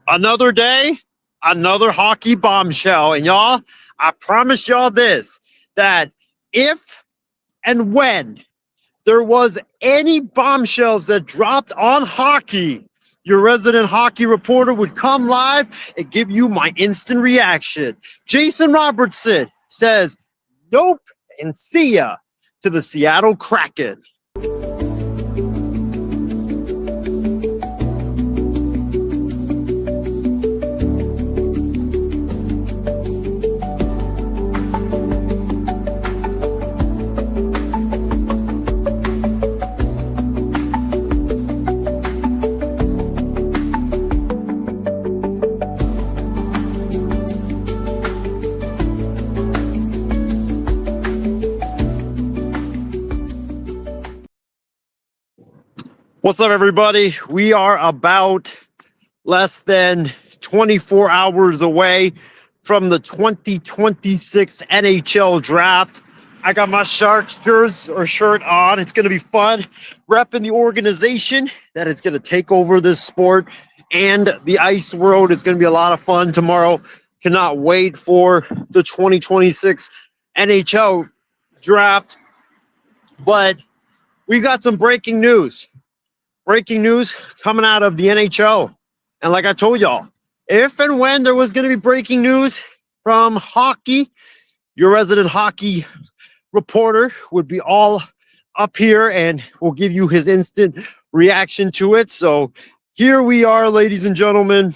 Another day, another hockey bombshell. And y'all, I promise y'all this, that if and when there was any bombshells that dropped on hockey, your resident hockey reporter would come live and give you my instant reaction. Jason Robertson says, nope, and see ya to the Seattle Kraken. What's up, everybody? We are about less than 24 hours away from the 2026 NHL draft. I got my Sharks shirt on. It's going to be fun repping the organization that is going to take over this sport and the ice world. It's going to be a lot of fun tomorrow. Cannot wait for the 2026 NHL draft. But we got some breaking news. Breaking news coming out of the NHL. And like I told y'all, if and when there was going to be breaking news from hockey, your resident hockey reporter would be all up here and will give you his instant reaction to it. So here we are, ladies and gentlemen.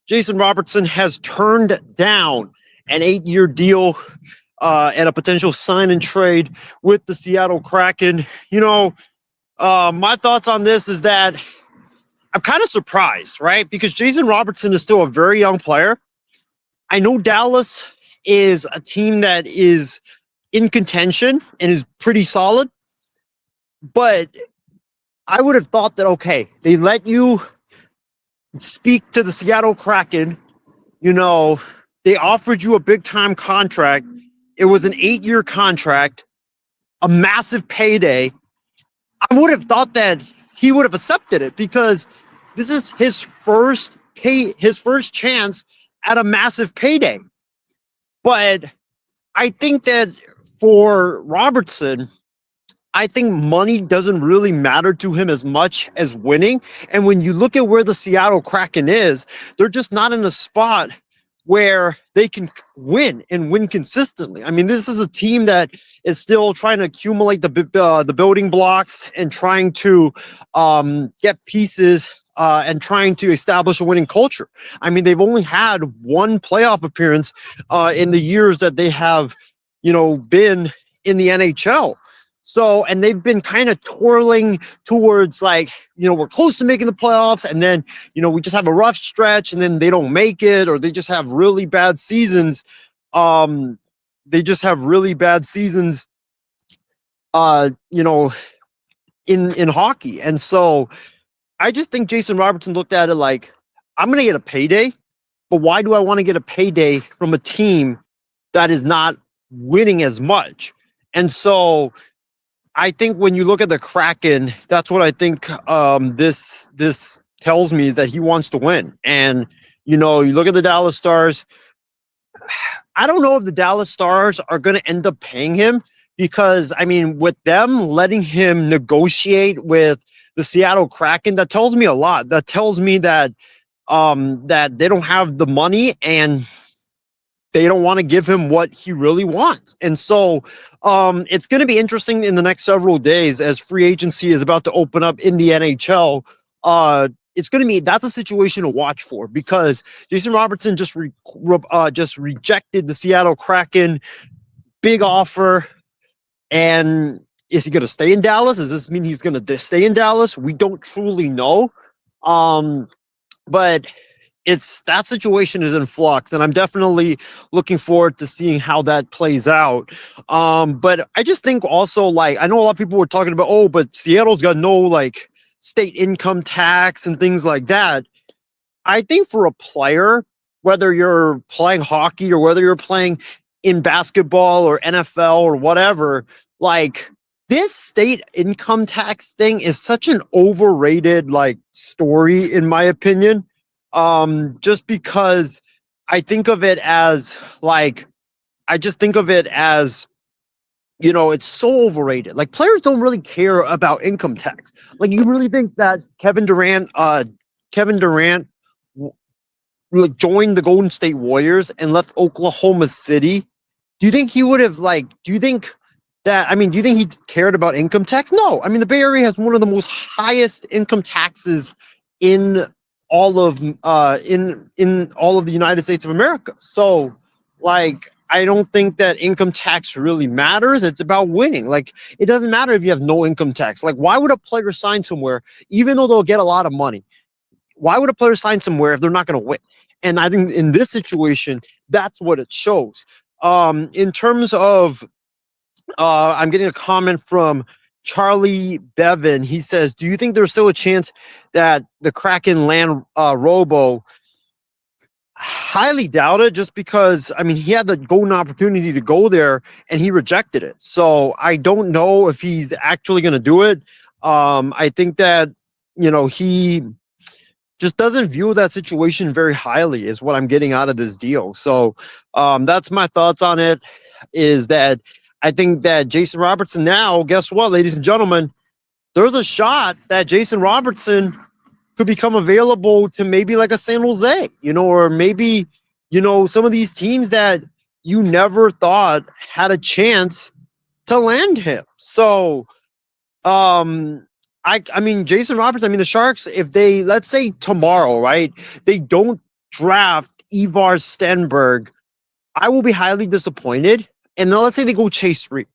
Jason Robertson has turned down an 8-year deal and a potential sign and trade with the Seattle Kraken. My thoughts on this is that I'm kind of surprised, right? Because Jason Robertson is still a very young player. I know Dallas is a team that is in contention and is pretty solid, but I would have thought that, okay, they let you speak to the Seattle Kraken. They offered you a big time contract. It was an 8-year contract, a massive payday. I would have thought that he would have accepted it because this is his first chance at a massive payday. But I think that for Robertson, I think money doesn't really matter to him as much as winning. And when you look at where the Seattle Kraken is, they're just not in a spot where they can win and win consistently. I mean, this is a team that is still trying to accumulate the building blocks and trying to get pieces and trying to establish a winning culture. I mean, they've only had one playoff appearance in the years that they have, been in the NHL. So, and they've been kind of twirling towards we're close to making the playoffs. And then, we just have a rough stretch and then they don't make it, or they just have really bad seasons. In hockey. And so I just think Jason Robertson looked at it like, I'm going to get a payday, but why do I want to get a payday from a team that is not winning as much? And so I think when you look at the Kraken, that's what I think this tells me, is that he wants to win. And, you look at the Dallas Stars. I don't know if the Dallas Stars are going to end up paying him because, I mean, with them letting him negotiate with the Seattle Kraken, that tells me a lot. That tells me that that they don't have the money and they don't want to give him what he really wants. And so it's going to be interesting in the next several days as free agency is about to open up in the NHL. That's a situation to watch for, because Jason Robertson just rejected the Seattle Kraken big offer. And is he going to stay in Dallas? Does this mean he's going to stay in Dallas? We don't truly know. But that situation is in flux, and I'm definitely looking forward to seeing how that plays out. But I just think also, I know a lot of people were talking about, but Seattle's got no state income tax and things like that. I think for a player, whether you're playing hockey or whether you're playing in basketball or NFL or whatever, this state income tax thing is such an overrated like story in my opinion. Just because I think of it as like I just think of it as it's so overrated. Like players don't really care about income tax. Like you really think that Kevin Durant like joined the Golden State Warriors and left Oklahoma City? Do you think he would have like? Do you think that? I mean, do you think he cared about income tax? No. I mean, the Bay Area has one of the most highest income taxes in all of in all of the United States of America. So, like, I don't think that income tax really matters. It's about winning. Like, it doesn't matter if you have no income tax. Like, why would a player sign somewhere, even though they'll get a lot of money? Why would a player sign somewhere if they're not going to win? And I think in this situation, that's what it shows. In terms of, I'm getting a comment from Charlie Bevan. He says, "Do you think there's still a chance that the Kraken land Robo?" Highly doubt it, just because I mean he had the golden opportunity to go there and he rejected it. So I don't know if he's actually going to do it. I think that he just doesn't view that situation very highly, is what I'm getting out of this deal. So that's my thoughts on it. Is that I think that Jason Robertson now, guess what, ladies and gentlemen, there's a shot that Jason Robertson could become available to maybe like a San Jose, or maybe, some of these teams that you never thought had a chance to land him. So, I mean, Jason Robertson, I mean, the Sharks, if they, let's say tomorrow, right, they don't draft Ivar Stenberg, I will be highly disappointed. And now let's say they go Chase Reed.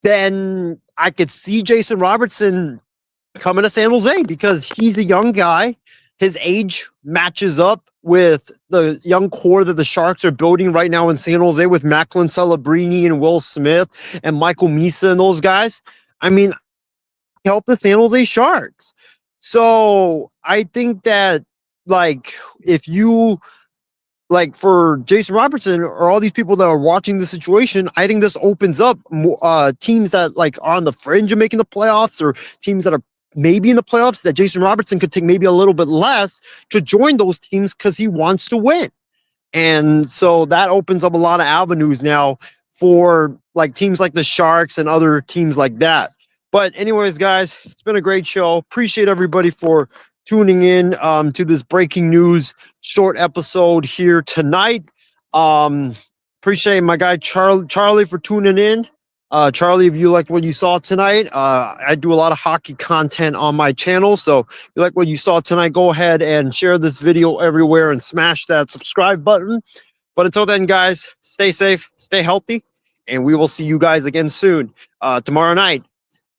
Then I could see Jason Robertson coming to San Jose because he's a young guy. His age matches up with the young core that the Sharks are building right now in San Jose with Macklin Celebrini and Will Smith and Michael Misa and those guys. I mean, help the San Jose Sharks. So I think that, like, if you, like, for Jason Robertson or all these people that are watching the situation, I think this opens up teams that, like, are on the fringe of making the playoffs or teams that are maybe in the playoffs that Jason Robertson could take maybe a little bit less to join those teams because he wants to win. And so that opens up a lot of avenues now for like teams like the Sharks and other teams like that. But anyways, guys, it's been a great show. Appreciate everybody for tuning in to this breaking news short episode here tonight. Appreciate my guy Charlie for tuning in. Charlie, if you like what you saw tonight, I do a lot of hockey content on my channel. So if you like what you saw tonight, go ahead and share this video everywhere and smash that subscribe button. But until then, guys, stay safe, stay healthy, and we will see you guys again soon tomorrow night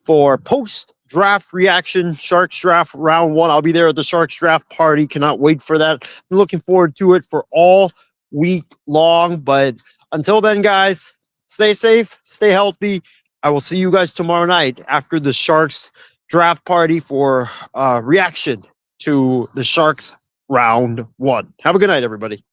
for post-draft reaction, Sharks draft round 1. I'll be there at the Sharks draft party. Cannot wait for that. I'm looking forward to it for all week long. But until then, guys, stay safe, stay healthy. I will see you guys tomorrow night after the Sharks draft party for reaction to the Sharks round 1. Have a good night, everybody.